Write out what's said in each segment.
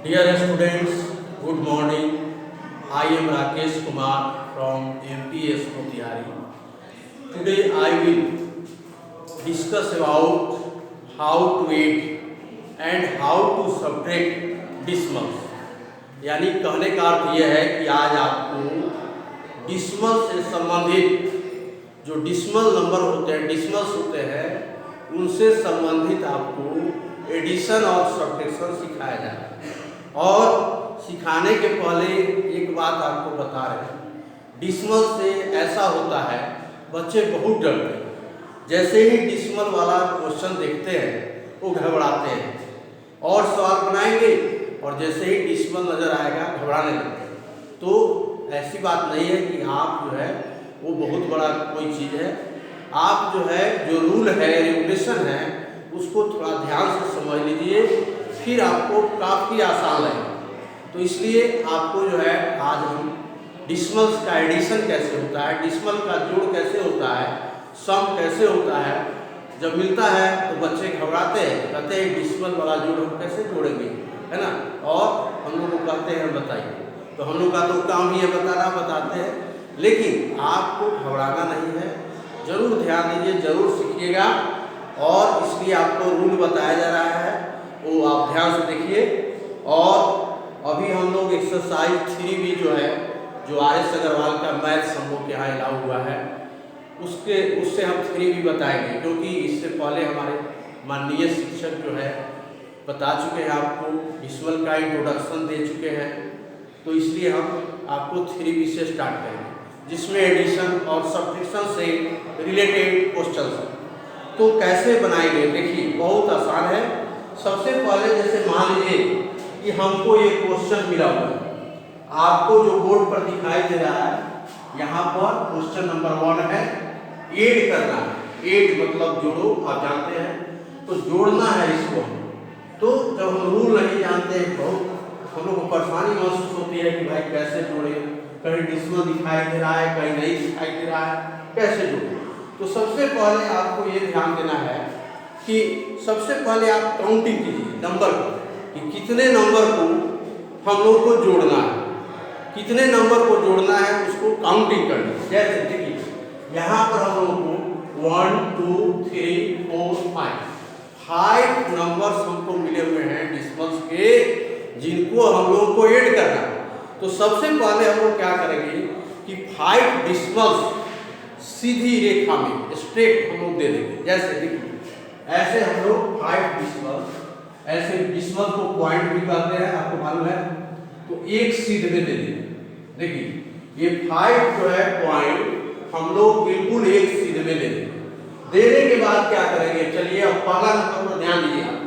Dear students, good morning. I am Rakesh Kumar from MPS Motihari. Today I will discuss about how to add and how to subtract decimals. यानी कहने का अर्थ यह है कि आज आपको डिसमल से संबंधित जो डिसमल नंबर होते हैं, डिसमल्स होते हैं, उनसे संबंधित आपको एडिशन और सब्ट्रैक्शन सिखाया जाएगा। और सिखाने के पहले एक बात आपको बता रहे हैं, डिसमल से ऐसा होता है बच्चे बहुत डरते हैं। जैसे ही डिसमल वाला क्वेश्चन देखते हैं वो घबराते हैं और सवाल बनाएंगे, और जैसे ही डिसमल नज़र आएगा घबराने लगते हैं। तो ऐसी बात नहीं है कि आप जो है वो बहुत बड़ा कोई चीज़ है। आप जो है जो रूल है, रेगुलेशन है, उसको थोड़ा ध्यान से समझ लीजिए, फिर आपको काफ़ी आसान लगेगा। तो इसलिए आपको जो है आज हम डिसमल्स का एडिशन कैसे होता है, डिसमल का जोड़ कैसे होता है, सम कैसे होता है, जब मिलता है तो बच्चे घबराते हैं, कहते हैं डिसमल वाला जोड़ हम कैसे जोड़ेंगे, है ना। और हम लोग को कहते हैं बताइए, तो हम लोग का तो काम ही है बताना, बताते हैं। लेकिन आपको घबराना नहीं है, ज़रूर ध्यान दीजिए, ज़रूर सीखिएगा। और इसलिए आपको रूल बताया जा रहा है, वो आप ध्यान से देखिए। और अभी हम लोग एक्सरसाइज 3 भी जो है, जो RS अग्रवाल का मैथ्स हम लोग के यहाँ अलाउ हुआ है, उससे हम 3 भी बताएंगे, क्योंकि इससे पहले हमारे माननीय शिक्षक जो है बता चुके हैं आपको, डिसमल का इंट्रोडक्शन दे चुके हैं। तो इसलिए हम आपको 3 भी से स्टार्ट करेंगे, जिसमें एडिशन और सब्ट्रैक्शन से रिलेटेड क्वेश्चन हैं। तो कैसे बनाएंगे, देखिए बहुत आसान है। सबसे पहले जैसे मान लीजिए कि हमको ये क्वेश्चन मिला हुआ है, आपको जो बोर्ड पर दिखाई दे रहा है, यहाँ पर क्वेश्चन नंबर 1 है, ऐड करना है। ऐड मतलब जोड़ो, आप जानते हैं, तो जोड़ना है इसको। तो जब हम रूल नहीं जानते हैं, बहुत हम लोग को परेशानी महसूस होती है कि भाई कैसे जोड़े, कहीं डिसमल दिखाई दे रहा है, कहीं नहीं दिखाई दे रहा है, कैसे जोड़े। तो सबसे पहले आपको ये ध्यान देना है कि सबसे पहले आप काउंटिंग कीजिए नंबर को, कि कितने नंबर को हम लोग को जोड़ना है, कितने नंबर को जोड़ना है, उसको काउंटिंग करना है। जैसे देखिए यहाँ पर हम लोग को 1 2 3 4 5 नंबर्स हमको मिले हुए हैं डिसमल्स के, जिनको हम लोग को ऐड करना है। तो सबसे पहले हम लोग क्या करेंगे कि 5 डिसमल्स सीधी रेखा में स्ट्रेट हम लोग दे देंगे। जैसे देखिए ऐसे हम लोग 5 डिसमल्स, ऐसे डिसमल को पॉइंट भी कहते हैं, आपको मालूम है, तो एक सीध में दे देंगे। देखिए ये 5 जो है पॉइंट हम लोग बिल्कुल एक सीध में ले देंगे। देने के बाद क्या करेंगे, चलिए अब पहला नंबर पर ध्यान दीजिए। आप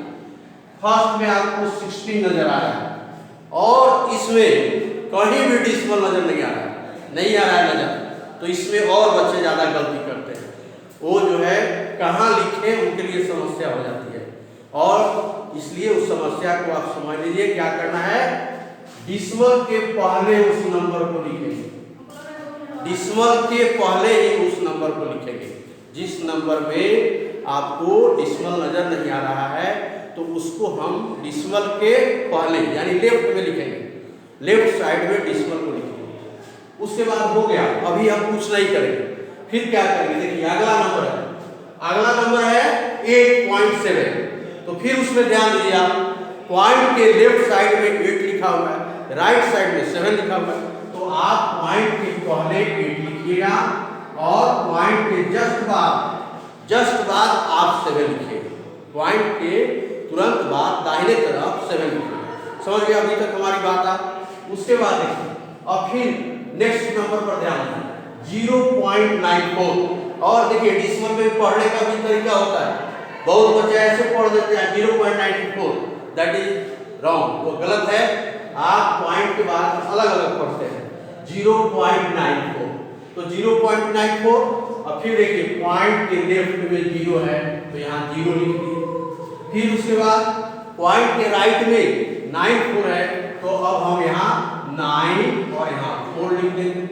फर्स्ट में आपको 16 नजर आ रहा है, और इसमें कहीं भी डिसमल नजर नहीं आ रहा है, नहीं आ रहा है नजर। तो इसमें और बच्चे ज़्यादा गलती करते हैं, वो जो है कहाँ लिखे उनके लिए समस्या हो जाती है। और इसलिए उस समस्या को आप समझ लीजिए, क्या करना है, डिसमल के पहले उस नंबर को लिखेंगे, डिसमल के पहले ही उस नंबर को लिखेंगे। जिस नंबर में आपको डिसमल नजर नहीं आ रहा है, तो उसको हम डिसमल के पहले यानी लेफ्ट में लिखेंगे, लेफ्ट साइड में डिसमल को लिखेंगे। उसके बाद हो गया, अभी हम कुछ नहीं करेंगे। फिर क्या करेंगे, देखिए अगला नंबर है, अगला नंबर है 8.7। तो फिर उसमें ध्यान दीजिए, आप पॉइंट के लेफ्ट साइड में 8 लिखा हुआ है, राइट साइड में 7 लिखा हुआ है। तो आप पॉइंट के पहले 8 लिखिएगा, और पॉइंट के जस्ट बाद आप 7 लिखिएगा। पॉइंट के तुरंत बाद दाहिने तरफ 7 लिखिएगा। समझ गया अभी तक हमारी बात आप। उसके बाद देखिए, और फिर नेक्स्ट नंबर पर ध्यान दीजिए 0.94। और देखिए डिसमल में पढ़ने का भी तरीका होता है, बहुत बच्चे ऐसे पढ़ देते हैं 0.94, दैट इज रॉन्ग, वो गलत है। आप पॉइंट के बाद अलग अलग पढ़ते हैं, 0.94। तो 0.94, और फिर देखिए पॉइंट के लेफ्ट में 0 है, तो यहाँ 0 लिख दिए। फिर उसके बाद पॉइंट के राइट में 94 है, तो अब हम यहाँ 9 और यहाँ 4 लिख देंगे।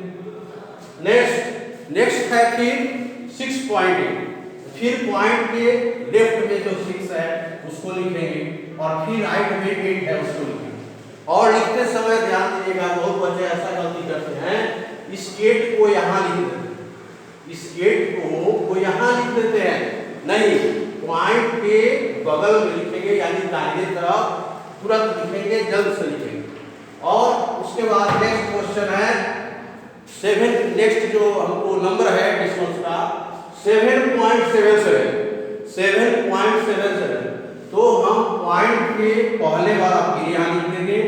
नेक्स्ट है फिर 6.8, फिर पॉइंट के लेफ्ट में जो 6 है उसको लिखेंगे, और फिर राइट में 8 है उसको लिखेंगे। और लिखते समय ध्यान दीजिएगा, बहुत बच्चे ऐसा गलती करते हैं, इस 8 को यहाँ लिख देते हैं, इस 8 को यहाँ लिख देते हैं। नहीं, पॉइंट के बगल में लिखेंगे, यानी दाहिने तरफ तुरंत लिखेंगे, जल्द से लिखेंगे। और उसके बाद नेक्स्ट क्वेश्चन है 7, नेक्स्ट जो हमको नंबर है डिस्टेंस का 7.77, 7.77। तो हम पॉइंट के पहले वाला फिर यहाँ लिख देंगे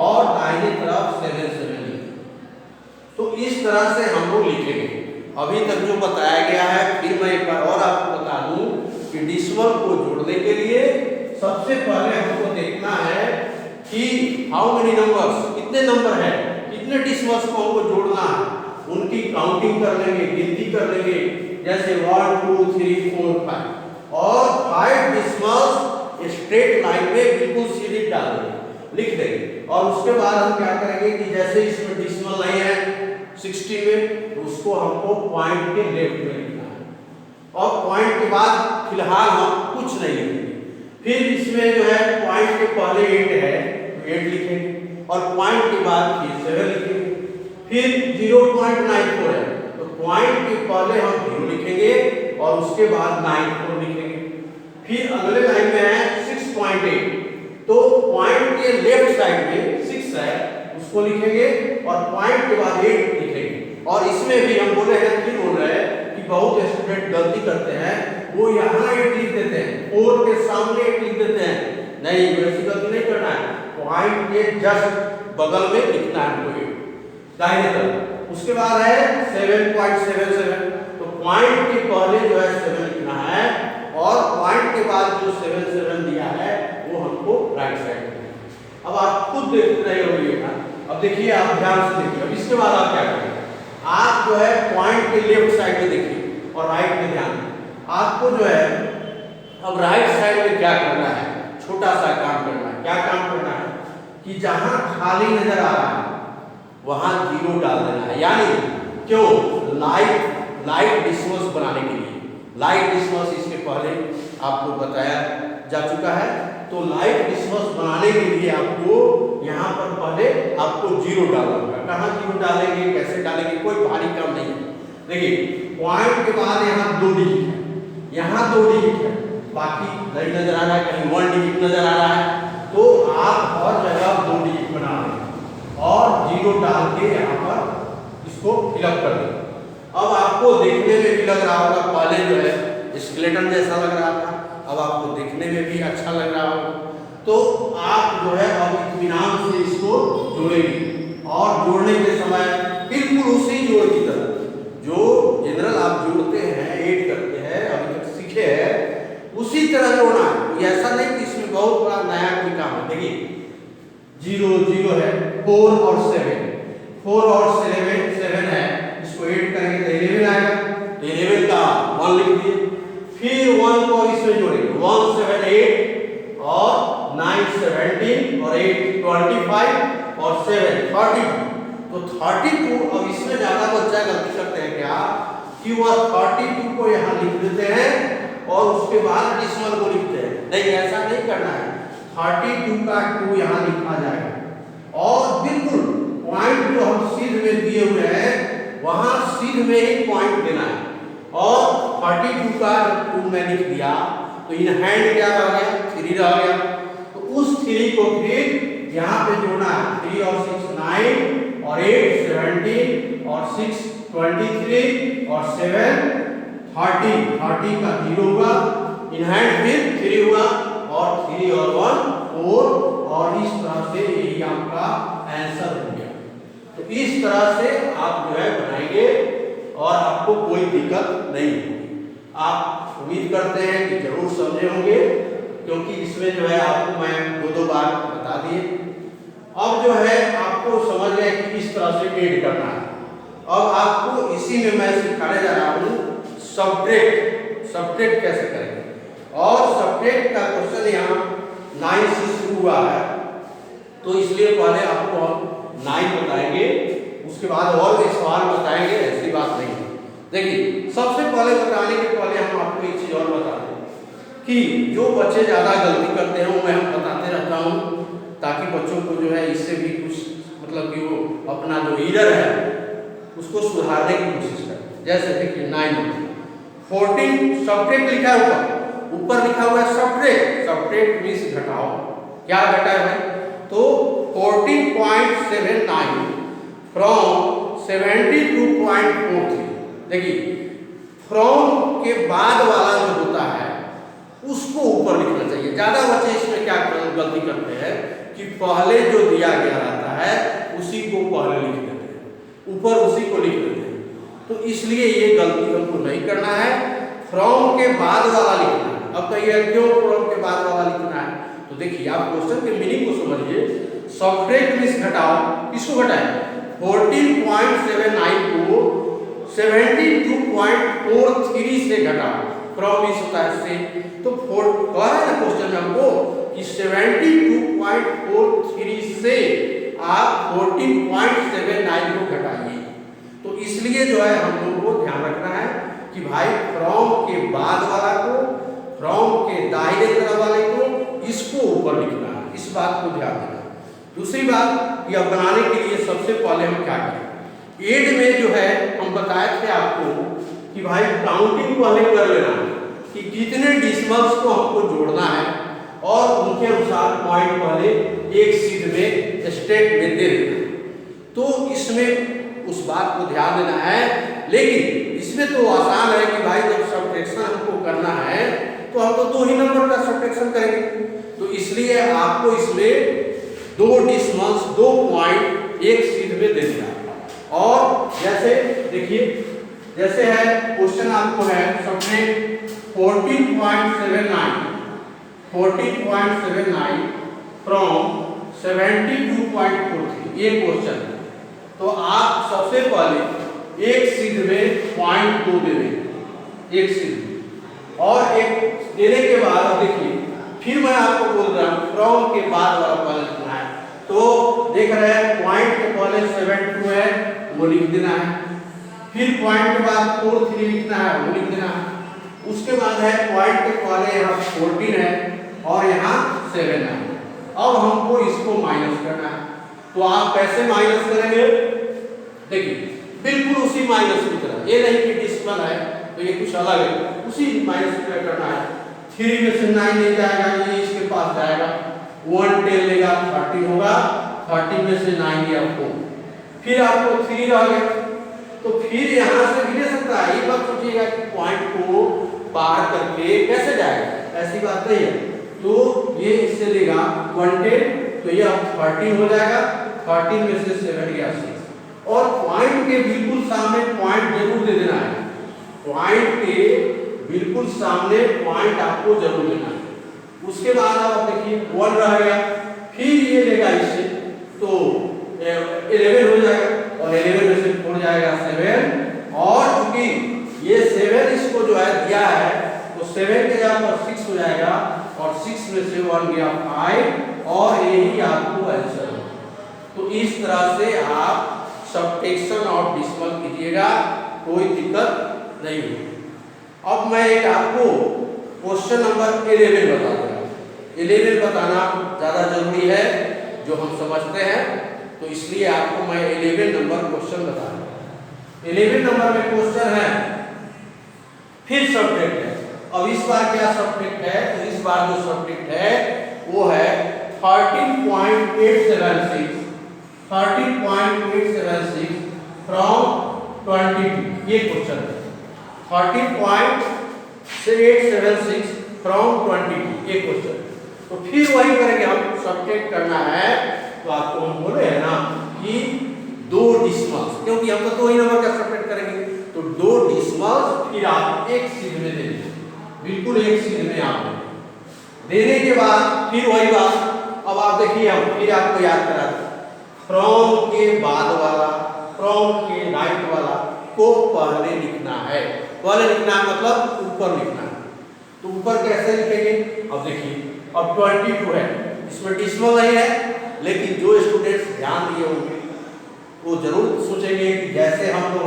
और दाहिने तरफ 77 लिखेंगे। तो इस तरह से हम लोग लिखेंगे। अभी तक जो बताया गया है, फिर मैं एक बार और आपको बता दूं कि डिसिमल को जोड़ने के लिए सबसे पहले हमको देखना है कि हाउ मेनी नंबर्स, कितने नंबर है, कितने डिसिमल्स को हमको जोड़ना है, उनकी काउंटिंग कर लेंगे, गिनती कर लेंगे, जैसे 1 2 3 4 5 और 5 डिसिमल्स स्ट्रेट लाइन में बिल्कुल सीधी डाल देंगे, लिख देंगे। और उसके बाद हम क्या करेंगे कि जैसे इसमें डिसिमल नहीं है 60 में, तो उसको हमको पॉइंट के लेफ्ट में लिखना है और पॉइंट के बाद फिलहाल हम कुछ नहीं लिखेंगे। फिर इसमें जो है पॉइंट के पहले 8 है तो 8 लिखेंगे और पॉइंट के बाद फिर 7 लिखेंगे। फिर 0.94 है तो पॉइंट के पहले हम 0 लिखेंगे और उसके बाद 94 लिखेंगे। फिर अगले लाइन में है 6.8, तो पॉइंट के लेफ्ट साइड में 6 है उसको लिखेंगे और पॉइंट के बाद 8 लिखेंगे। और इसमें भी हम बोले हैं, फिर बोल रहे हैं कि बहुत स्टूडेंट गलती करते हैं, वो यहाँ 8 लिख देते हैं, 4 के सामने 8 लिख देते हैं। नहीं, वैसी गलती नहीं करना है, पॉइंट के जस्ट बगल में लिखना है हमको 8 दाहिने तरफ। उसके बाद है 7.77, तो पॉइंट के पहले जो है 7 लिखना है और पॉइंट के बाद जो 77 दिया है वो हमको राइट साइड में। अब आप खुद देख रहे होंगे, अब देखिए, आप ध्यान से देखिए। अब इसके बाद आप क्या करेंगे, आप जो है पॉइंट के लेफ्ट साइड में देखिए और राइट में ध्यान दें। आपको जो है अब राइट साइड में क्या करना है, छोटा सा काम करना है। क्या काम करना है कि जहां खाली नजर आ रहा है वहां 0 डाल देना है, यानी क्यों, लाइट डिसिमल्स बनाने के लिए। लाइट डिसिमल्स इसके पहले आपको बताया जा चुका है, तो लाइट डिसिमल्स बनाने के लिए आपको यहाँ पर पहले आपको 0 डालना होगा। कहाँ 0 डालेंगे, कैसे डालेंगे, कोई भारी काम नहीं है। देखिए, पॉइंट के बाद यहाँ 2 डिजिट है, यहाँ 2 डिजिट है, बाकी नहीं नजर आ रहा है, कहीं 1 डिजिट नजर आ रहा है, तो आप हर जगह 2 डिजिट बना लेंगे और 0 डाल के यहाँ पर इसको फिलअप कर देंगे। अब आपको देखने में भी लग रहा होगा, पहले जो है स्केलेटन जैसा लग रहा था, अब आपको देखने में भी अच्छा लग रहा होगा। तो आप जो है अब इत्मीनान से इसको जोड़ेंगे और जोड़ने के समय बिल्कुल उसी जोड़ की तरह जो जनरल आप जोड़ते हैं, ऐड करते हैं, अभी तक सीखे हैं, उसी तरह जोड़ना है। ऐसा नहीं कि इसमें बहुत बड़ा नया कोई काम है। देखिए 0 0 है, 4 और 7, 4 और 7 है, इसको ऐड करेंगे तो 11 आएगा, तो 11 का 1 लिख दिए। फिर 1 को इसमें जोड़ेंगे, 1 7 8 और 9 17 और 8 25 और 7 32, तो 32। अब इसमें ज्यादा बच्चा गलती करते हैं क्या कि वह 32 को यहाँ लिख देते हैं और उसके बाद डिसिमल को लिखते हैं। नहीं, ऐसा नहीं करना है, 32 का 2 यहाँ लिखा जाएगा और बिल्कुल पॉइंट जो हम सीध में दिए हुए हैं वहां सीध में ही पॉइंट देना है। और 32 का 2 में लिख दिया तो इन हैंड क्या रह गया, 3 रह गया, तो उस 3 को फिर यहाँ पे जोड़ना है। 3 और 6 9 और 8 17 और 6 23 और 7 30 का 0 हुआ, इन हैंड फिर 3 हुआ और 3 और 1 4, और इस तरह से यही आपका आंसर हो गया। तो इस तरह से आप जो है बनाएंगे और आपको कोई दिक्कत नहीं होगी। आप उम्मीद करते हैं कि जरूर समझे होंगे, क्योंकि इसमें जो है आपको मैं 2 बार बता दिए। अब जो है आपको समझ गए कि इस तरह से ऐड करना है। अब आपको इसी में मैं सिखाने जा रहा हूँ सब्ट्रैक्ट कैसे करेंगे। और सब्ट्रैक्ट का क्वेश्चन यहाँ 9 से शुरू हुआ है, तो इसलिए पहले आपको हम 9 बताएंगे, उसके बाद और सवाल बताएंगे, ऐसी बात नहीं है। देखिए, सबसे पहले बताने के पहले हम आपको एक चीज और बता दें कि जो बच्चे ज्यादा गलती करते हैं वो मैं बताते रहता हूँ ताकि बच्चों को जो है इससे भी कुछ मतलब कि वो अपना जो एरर है उसको सुधारने की कोशिश करें। जैसे देखिए 9 नंबर 14 सब्ट्रैक्ट लिखा है ऊपर लिखा हुआ है सब्ट्रैक्ट। सब्ट्रैक्ट मींस घटाओ। क्या घटाए भाई? तो 14.79 फ्रॉम 72.43। देखिए फ्रॉम के बाद वाला जो होता है उसको ऊपर लिखना चाहिए। ज्यादा बच्चे इसमें क्या गलती करते हैं कि पहले जो दिया गया रहता है उसी को पहले लिख देते हैं, ऊपर उसी को लिख देते हैं। तो इसलिए ये गलती हमको नहीं करना है, फ्रॉम के बाद वाला लिखना है। अब कहिए क्यों फ्रॉम के बाद वाला लिखना है? तो देखिए आप क्वेश्चन के मीनिंग को समझिए। सब्ट्रैक्ट मींस घटाओ। किसको घटाएं? 14.79 को 72.43 से घटाओ। फ्रॉम मींस होता है से। तो कह रहा है ना क्वेश्चन में हमको कि 72.43 से आप 14.79 को घटाइए। तो इसलिए जो है हम लोगों को ध्यान रखना है कि भाई फ्रॉम के बाद वाला को, फ्रॉम के दाहिने तरफ वाले को, इसको ऊपर लिखना है। इस बात को ध्यान देना। दूसरी बात कि अब बनाने के लिए सबसे पहले हम क्या करें? एड में जो है हम बताए थे आपको कि भाई काउंटिंग पहले कर लेना है कि कितने डिसिमल्स को हमको जोड़ना है और उनके अनुसार पॉइंट पहले एक शीट में स्टेट में दे देना है। तो इसमें उस बात को ध्यान देना है। लेकिन इसमें तो आसान है कि भाई जब सब्ट्रैक्शन हमको करना है तो हम तो 2 ही नंबर का सब्ट्रैक्शन करेंगे। तो इसलिए आपको इसमें 2 डिसिमल्स 2 पॉइंट एक शीट में दे दिया। और जैसे देखिए जैसे है क्वेश्चन आपको है सब्ट्रैक्ट 14.79 फ्रॉम 72.43 ये क्वेश्चन है। तो आप सबसे पहले एक शीट में पॉइंट 2 दे देंगे, एक शीट में। और एक देने के बाद देखिए फिर मैं आपको बोल रहा हूं फ्रॉम के बाद वाला पहले लिखना है। तो देख रहे हैं पॉइंट के पहले 72 है वो लिख देना है, फिर पॉइंट के बाद 43 लिखना है वो लिख देना है, उसके बाद है पॉइंट के पहले यहाँ 14 है और यहाँ 7 है। अब हमको इसको माइनस करना है। तो आप कैसे माइनस करेंगे? देखिए बिल्कुल उसी माइनस की तरह, ये नहीं कि डिसिमल है तो ये कुछ अलग है, उसी माइनस की तरह करना है। 3 में से 9 नहीं जाएगा, ये इसके पास जाएगा, 1 10 लेगा 30 होगा, 30 में से 9 गया 4, फिर आपको 3 रह गया। तो फिर यहाँ से भी ले सकता है। ये बात सोचिएगा कि पॉइंट को पार करके कैसे जाएगा, ऐसी बात नहीं है। तो ये इससे लेगा 110, तो ये अब 13 हो जाएगा, 13 में से 7 गया 6। और पॉइंट के बिल्कुल सामने पॉइंट जरूर दे देना है। पॉइंट के बिल्कुल सामने पॉइंट आपको जरूर देना है। उसके बाद आप देखिए 1 रह गया, फिर ये लेगा इससे तो 11 हो जाएगा और 11 में से 4 जाएगा 7। और चूंकि ये 7 इसको जो है दिया है तो 7 के जगह पर 6 हो जाएगा और 6 में से 1 गया 5 और यही आपको आंसर है। तो इस तरह से आप सब्ट्रैक्शन और डिसिमल कीजिएगा, कोई दिक्कत नहीं होगी। अब मैं एक आपको क्वेश्चन नंबर 11 बता दूंगा। 11 बताना ज़्यादा जरूरी है जो हम समझते हैं, तो इसलिए आपको मैं 11 नंबर क्वेश्चन बता रहा हूँ। 11 नंबर में क्वेश्चन है फिर सब्ट्रैक्ट है। अब इस बार क्या सब्ट्रैक्ट है? तो इस बार जो सब्ट्रैक्ट है वो है 13.876 फ्रॉम 22। ये क्वेश्चन है 13.876 फ्रॉम 22 ये क्वेश्चन। तो फिर वही करेंगे हम, सब्ट्रैक्ट करना है। तो आपको हम बोले हैं ना कि 2 डिसिमल्स, क्योंकि हम तो 2 ही नंबर का सब्ट्रैक्ट करेंगे, तो 2 डिसिमल्स फिर आप एक शीट में दे देंगे, बिल्कुल एक शीट में आप देने के बाद फिर वही बात। अब आप देखिए हम फिर आपको याद कराते हैं, फ्रॉम के बाद वाला, फ्रॉम के राइट वाला को पहले लिखना है। पहले लिखना है मतलब ऊपर लिखना है। तो ऊपर कैसे लिखेंगे? अब देखिए अब 22 है, इसमें डिसिमल नहीं है, लेकिन जो स्टूडेंट्स ध्यान दिए होंगे वो जरूर सोचेंगे कि जैसे हम लोग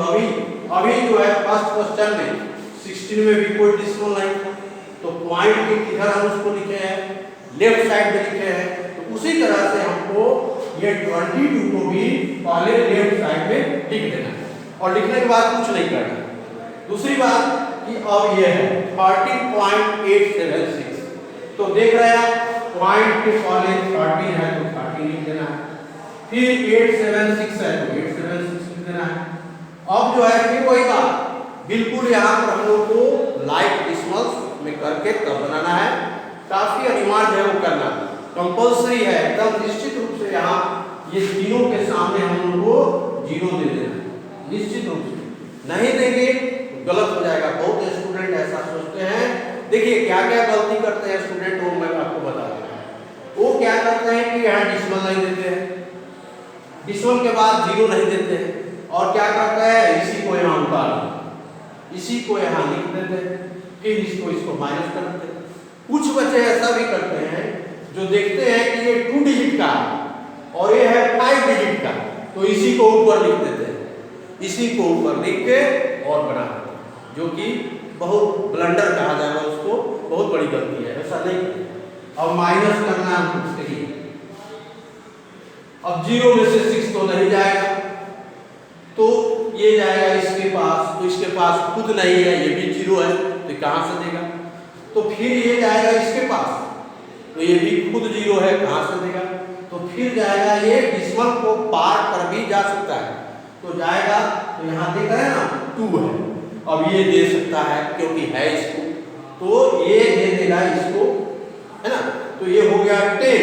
अभी जो है फर्स्ट क्वेश्चन में 16 में भी कोई डिसिमल नहीं था, तो पॉइंट के किधर हम उसको लिखे हैं, लेफ्ट साइड में लिखे हैं, तो उसी तरह से हमको ये 22 को भी पहले लेफ्ट साइड में लिख देना है और लिखने के बाद कुछ नहीं करना। दूसरी बात कि अब ये है 13.876, तो देख रहे हैं पॉइंट के पहले 13 है तो 13 लिख देना है, फिर 876 है तो 876 लिख देना है। अब जो है फिर वही बात बिल्कुल यहाँ पर हम लोग को लाइक डिसमल्स में करके तब बनाना है, काफी अनिवार्य है वो करना, कंपल्सरी है एकदम निश्चित रूप से। यहाँ ये तीनों के सामने हम लोग को 0 दे देना है निश्चित रूप से, नहीं देंगे गलत हो जाएगा। बहुत स्टूडेंट ऐसा सोचते हैं, देखिए क्या क्या गलती करते हैं स्टूडेंट, वो मैं आपको बता दूं। वो क्या करते हैं कि यहाँ डिसमल नहीं देते हैं, डिसमल के बाद 0 नहीं देते हैं, और क्या करता है इसी को यहाँ उतार, इसी को यहाँ लिख देते हैं, फिर इसको माइनस कर देते हैं। कुछ बच्चे ऐसा भी करते हैं जो देखते हैं कि ये 2 डिजिट का है और ये है 5 डिजिट का, तो इसी को ऊपर लिख देते हैं, इसी को ऊपर लिख के और बना देते हैं, जो कि बहुत ब्लंडर कहा जाएगा उसको, बहुत बड़ी गलती है, ऐसा नहीं। अब माइनस करना है हमको, देखिए अब 0 में से 6 तो नहीं जाएगा, तो ये जाएगा इसके पास, तो इसके पास खुद नहीं है, ये भी 0 है, तो कहां से देगा। तो फिर ये जाएगा इसके पास, तो ये भी खुद 0 है, कहां से देगा। तो फिर जाएगा ये डिसमल को पार कर भी जा सकता है, तो जाएगा, तो यहाँ देख रहे हैं ना 2 है, अब ये दे सकता है क्योंकि है इसको, तो ये दे देगा इसको, है ना। तो ये हो गया 10,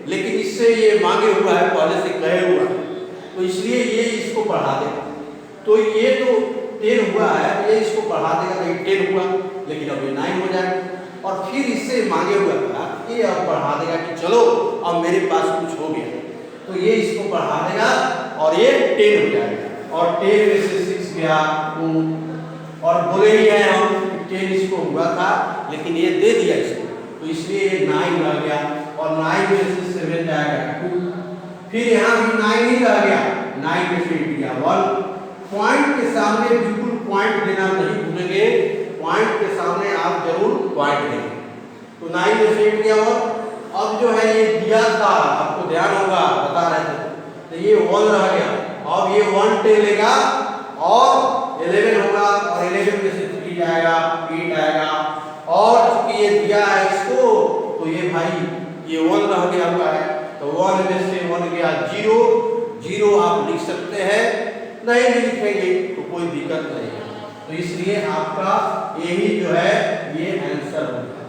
लेकिन इससे ये मांगे हुआ है, पहले से कहे हुआ है, तो इसलिए ये इसको बढ़ा देगा। तो ये तो 10 हुआ है, ये इसको बढ़ा देगा, तो ये 10 हुआ, लेकिन अब ये 9 हो जाएगा। और फिर इससे मांगे हुआ था ये अब बढ़ा देगा कि चलो अब मेरे पास कुछ हो गया, तो ये इसको बढ़ा देगा और ये 10 हो जाएगा, और 10 में से 6 गया 2, और बोले ही है हम 10 इसको हुआ था, लेकिन ये दे दिया इसको, तो इसलिए ये 9 रह गया, और 9 में से 7 जाएगा 2, फिर यहाँ भी 9 ही रह गया, 9 में से दिया 1। पॉइंट के सामने बिल्कुल पॉइंट देना नहीं भूलेंगे, पॉइंट के सामने आप जरूर पॉइंट देंगे। तो 9 में से दिया 1, अब जो है ये दिया था, आपको ध्यान होगा बता रहे थे, तो ये 1 रह गया, अब ये 1 10 लेगा और 11 होगा, और 11 में से 3 जाएगा 8 आएगा, और चूंकि ये दिया है इसको, तो ये भाई ये 1 रह गया हुआ है, तो 1 में से 1 गया 0, 0 आप लिख सकते हैं, नहीं भी लिखेंगे तो कोई दिक्कत नहीं है। तो इसलिए आपका यही जो है ये आंसर होगा।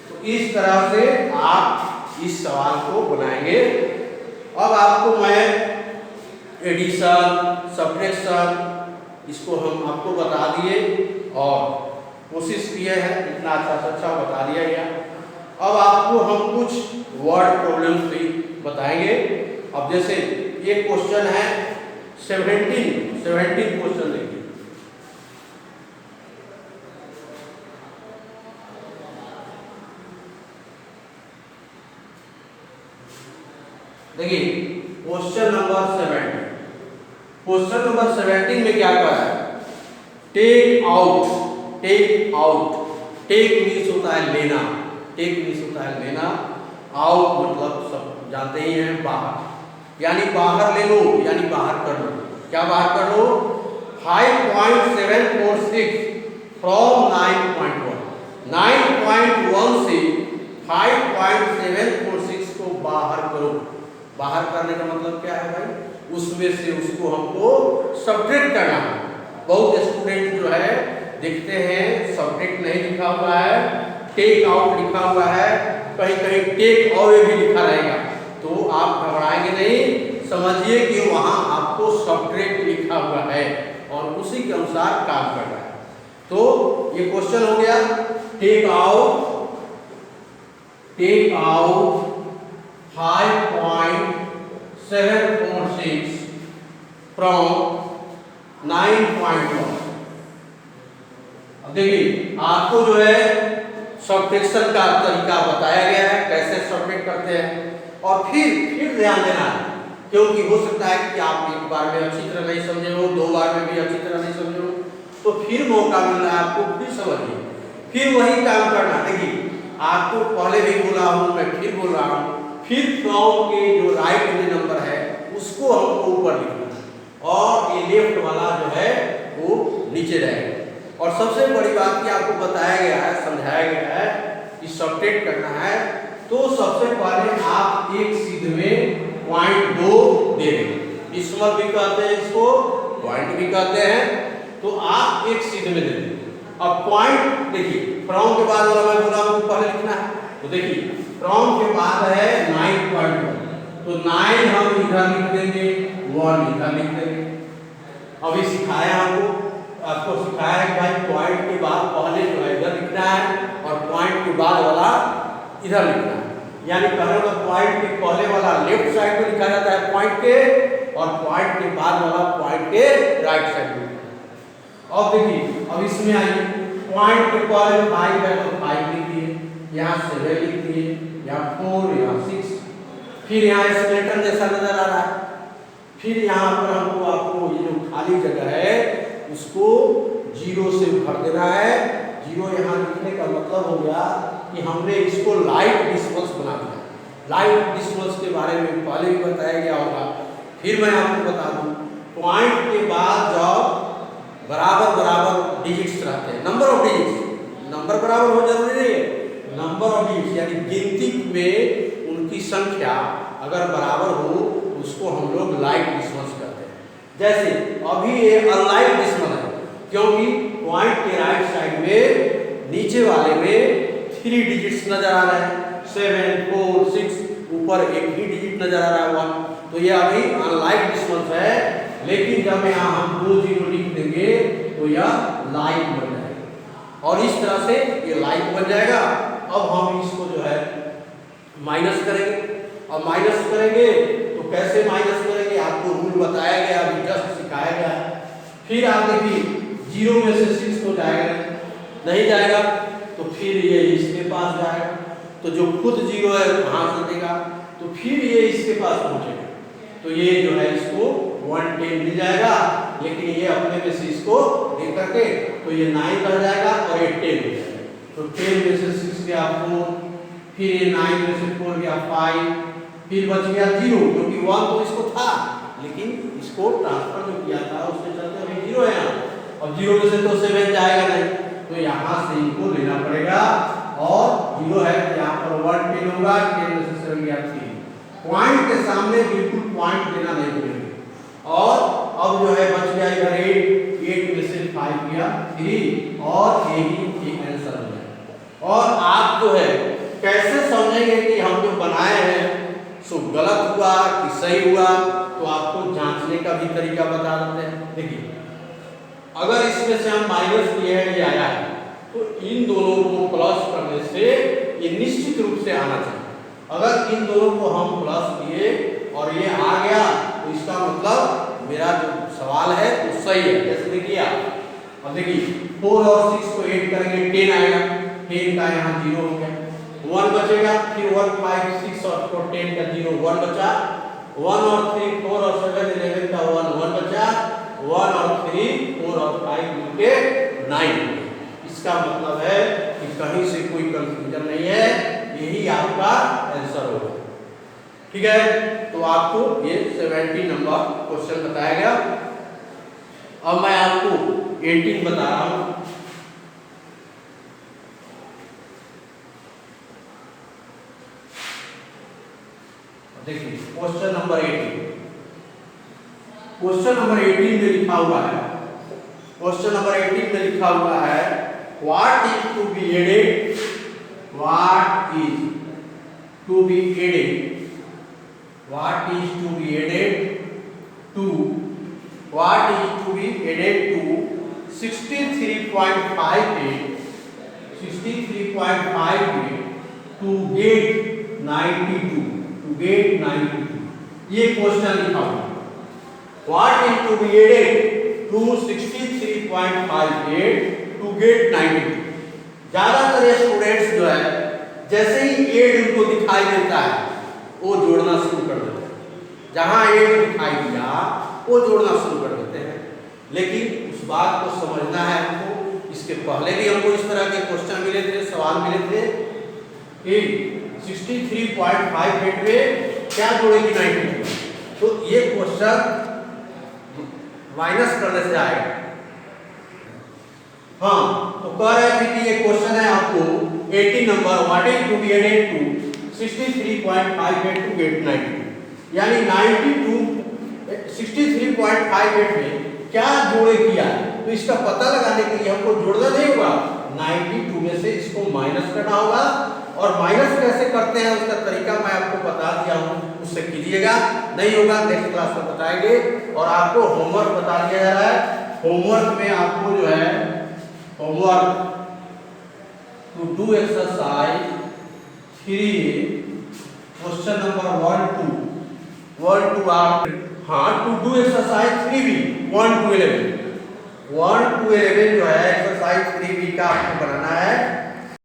तो इस तरह से आप इस सवाल को बनाएंगे। अब आपको मैं एडिशन, सब्ट्रैक्शन इसको हम आपको बता दिए और कोशिश किए हैं, इतना अच्छा से अच्छा बता दिया गया। अब आपको हम कुछ वर्ड प्रॉब्लम्स भी बताएंगे। अब जैसे ये क्वेश्चन है 17 क्वेश्चन देखिए। देखिए क्वेश्चन नंबर 17 में क्या कहा है, टेक आउट। टेक मीन्स होता है लेना, आउट मतलब सब जानते ही हैं बाहर, यानी बाहर ले लो, यानी बाहर कर लो। क्या बाहर कर लो, 5.746 फ्रॉम 9.1, 9.1 से 5.746 को बाहर करो। बाहर करने का मतलब क्या है भाई, उसमें से उसको हमको सब्ट्रैक्ट करना है। बहुत स्टूडेंट जो है देखते हैं सब्ट्रैक्ट नहीं लिखा हुआ है, टेक आउट लिखा हुआ है, कहीं कहीं टेक अवे भी लिखा रहेगा, तो आप घबराएंगे नहीं, समझिए कि वहां आपको सब्ट्रैक्ट लिखा हुआ है और उसी के अनुसार काम कर रहा है। तो ये क्वेश्चन हो गया, टेक आउट 5.746 फ्रॉम 9.1। अब देखिए आपको जो है सब्ट्रैक्शन का तरीका बताया गया है, कैसे सब्ट्रैक्ट करते हैं, और फिर ध्यान देना है, क्योंकि हो सकता है कि आप एक बार में अच्छी तरह नहीं समझे हो, 2 बार में भी अच्छी तरह नहीं समझे हो, तो फिर मौका मिल रहा है आपको, फिर समझिए, फिर वही काम करना। देखिए आपको पहले भी बोला हूँ, मैं फिर बोल रहा हूँ, फिर फ्रॉम के जो राइट में नंबर है उसको हमको ऊपर लिखना है और ये लेफ्ट वाला जो है वो नीचे रहेगा। और सबसे बड़ी बात कि आपको बताया गया है, समझाया गया है कि सब्ट्रैक्ट करना है तो सबसे पहले आप एक सीध में 0.2 दे देंगे। डिसिमल भी कहते हैं इसको, पॉइंट भी कहते हैं, तो आप एक सीध में दे देंगे। अब पॉइंट देखिए, फ्रॉम के बाद वाला मैं बोला आपको पहले लिखना है, तो देखिए फ्रॉम के बाद है 9.1, तो 9 हम इधर लिख देंगे, 1 इधर लिख देंगे। अभी सिखाया आपको सिखाया कि भाई पॉइंट के बाद पहले जो है इधर लिखना है और पॉइंट के बाद वाला इधर लिखना है। यानी पहले वाला पॉइंट के पहले वाला लेफ्ट साइड में लिखा जाता है पॉइंट के, और पॉइंट के बाद वाला पॉइंट के राइट साइड में। अब देखिए, अब इसमें आइए, पॉइंट के पहले 5 है तो 5 लिख दिए, यहाँ 7 लिख दिए, यहाँ 4, यहाँ 6, फिर यहाँ स्केलेटन जैसा नजर आ रहा है। फिर यहाँ पर हमको आपको ये जो खाली जगह है उसको 0 से भर देना है। 0 यहाँ लिखने का मतलब हो गया कि हमने इसको लाइट डिसिमल्स बना दिया। लाइट डिसिमल्स के बारे में पहले भी बताया गया होगा, फिर मैं आपको बता दूं, पॉइंट के बाद जब बराबर बराबर डिजिट्स रहते हैं, नंबर ऑफ डिजिट्स, नंबर बराबर हो जरूरी नहीं है, नंबर ऑफ डिजिट्स यानी गिनती में उनकी संख्या अगर बराबर हो उसको हम लोग लाइट डिसिमल्स कहते हैं। जैसे अभी ये अनलाइट डिसिमल है क्योंकि पॉइंट के राइट साइड में नीचे वाले में 3 डिजिट्स नजर आ रहे हैं, 7, 4, 6, ऊपर एक ही डिजिट नजर आ रहा है 1, तो ये अभी अनलाइट डिसिमल्स है। लेकिन जब यहाँ हम 2 0 लिख देंगे तो यह लाइट बन जाएगा और इस तरह से ये लाइट बन जाएगा। अब हम इसको जो है माइनस करेंगे, और माइनस करेंगे तो कैसे माइनस करेंगे आपको रूल बताया गया, अभी जस्ट सिखाया गया। फिर आप देखिए 0 में से 6 तो जाएगा नहीं जाएगा, तो फिर ये इसके पास जाएगा, तो जो खुद 0 है वहां से देगा, तो फिर ये इसके पास पहुंचेगा, तो ये जो है इसको 110 मिल जाएगा। लेकिन ये अपने में से इसको दे करके तो ये 9 रह जाएगा और ये 10 हो जाएगा, तो 10 में से 6 गया 4, फिर ये 9 में से 4 गया 5, फिर बच गया 0 क्योंकि 1 तो इसको था लेकिन इसको ट्रांसफर जो किया था उसके चलते अभी 0 है यहाँ, और 0 में से तो 7 जाएगा नहीं, तो यहाँ से इनको लेना पड़ेगा। और 0 है तो यहाँ पर 110 होगा, 10 में से 7 गया 3, पॉइंट के सामने बिल्कुल पॉइंट देना नहीं भूलेंगे। और अब जो है बच गया इधर 8 में से 5 गया 3, और यही एक आंसर हो जाएगा। और आप जो है कैसे समझेंगे कि हम जो बनाए हैं सो गलत हुआ कि सही हुआ, तो आपको जांचने का भी तरीका बता देते हैं। देखिए, अगर इसमें से हम माइनस किए हैं, ये आया है, तो इन दोनों को प्लस करने से ये निश्चित रूप से आना चाहिए। अगर इन दोनों को हम प्लस किए और ये आ गया तो इसका मतलब मेरा जो सवाल है वो सही है। जैसे देखिए अब देखिए 4 और 6 को ऐड करेंगे 10 आएगा, 10 का यहाँ 0 हो गया, 1 बचेगा, फिर 1 5 6 और 10 का 0 1 बचा, 1 और 3 4 और 7 11 का 1 बचा, 1 और 3 4 और 5 मिलके 9। इसका मतलब है कि कहीं से कोई कंफ्यूजन नहीं है, यही आपका आंसर होगा। ठीक है, तो आपको ये 70 नंबर क्वेश्चन बताया गया। अब मैं आपको 18 बता रहा हूं। देखिए क्वेश्चन नंबर 18, क्वेश्चन नंबर 18 में लिखा हुआ है, क्वेश्चन नंबर 18 में लिखा हुआ है what is to be added, what is to be added, what is to be added to, what is to be added to 63.58 to get 92, to get 92, ये question लिखा हुआ है। What is to be added to 63.58 to get 92। ज्यादातर students जो है जैसे ही add उनको दिखाई देता है वो जोड़ना शुरू कर देते हैं, जहां एड दिखाई दिया वो जोड़ना शुरू कर देते हैं। लेकिन उस बात को समझना है हमको, इसके पहले भी हमको इस तरह के क्वेश्चन मिले थे, सवाल मिले थे कि 63.58 में क्या जोड़ेगी 92? तो ये क्वेश्चन माइनस करने से आएगा। हाँ, तो कह रहे थे कि ये क्वेश्चन है आपको 80 number, what is to be added to 63.58 to get 92, यानी 63.58 में क्या जोड़े किया। तो इसका पता लगाने के लिए हमको जोड़ना नहीं होगा, 92 में से इसको माइनस करना होगा। और माइनस कैसे करते हैं उसका तरीका मैं आपको बता दिया हूं, उससे कीजिएगा। नहीं होगा नेक्स्ट क्लास में बताएंगे। और आपको होमवर्क बता दिया जा रहा है। होमवर्क में आपको जो है homework to do exercise 3 question number 1 2 आप to do exercise 3B 1 to 11 जो है एक्सरसाइज 3B का आपको बनाना है।